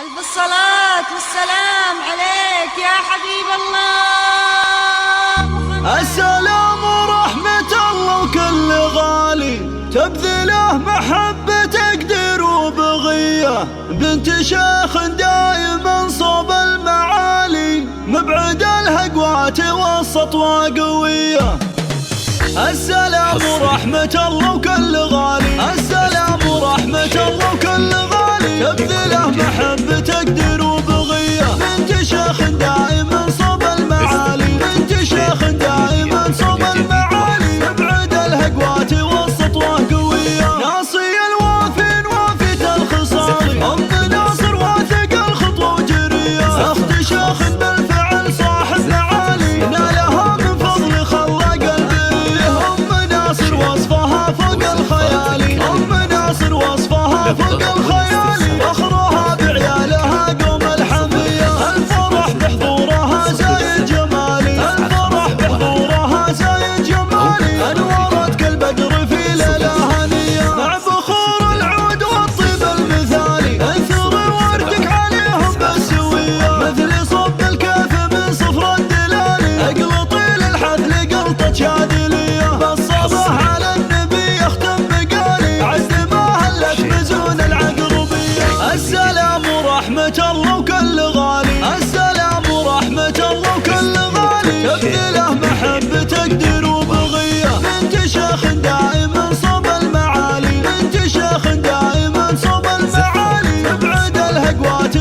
ألف الصلاة والسلام عليك يا حبيب الله محمد. السلام ورحمة الله وكل غالي تبذله محبة قدر وبغية، بنت شيخ دايما صوب المعالي، مبعد الهقوات والسطوة قوية. السلام ورحمة الله وكل غالي، السلام ورحمة الله وكل غالي تبذله محبة قدر وبغية، بنت شيخ دائما صوب المعالي، بنت شيخ دائما صوب المعالي، مبعد الهقوات والسطوة قوية. ناصي الوافي وافية الخصال، أم ناصر واثق الخطوة وجرية، أخت شيخ بالفعل صاحب معالي، نالها من فضل خلق البرية. أم ناصر وصفها فوق الخيالي، أم ناصر وصفها فوق الخيالي، فخرها بعيالها قوم الحمية، الفرح بحضورها زايد جمالي، الفرح بحضورها زايد جمالي، انورت كل بدر في ليلة هنية، مع بخور العود والطيب المثالي، انثر وردك عليهم بالسوية، مثل صب الكيف من صفر الدلالي، اقلطي للحفل قلطة شاذلية، بالصباح على النبي يختم بقالي، عز ما هلت بزون العقربية. السلام ورحمة الله وكل غالي، السلام ورحمة الله وكل غالي تبذله محبة قدر وبغية، بنت شيخ دائما صوب المعالي، بنت شيخ دائما صوب المعالي، مبعد الهقوات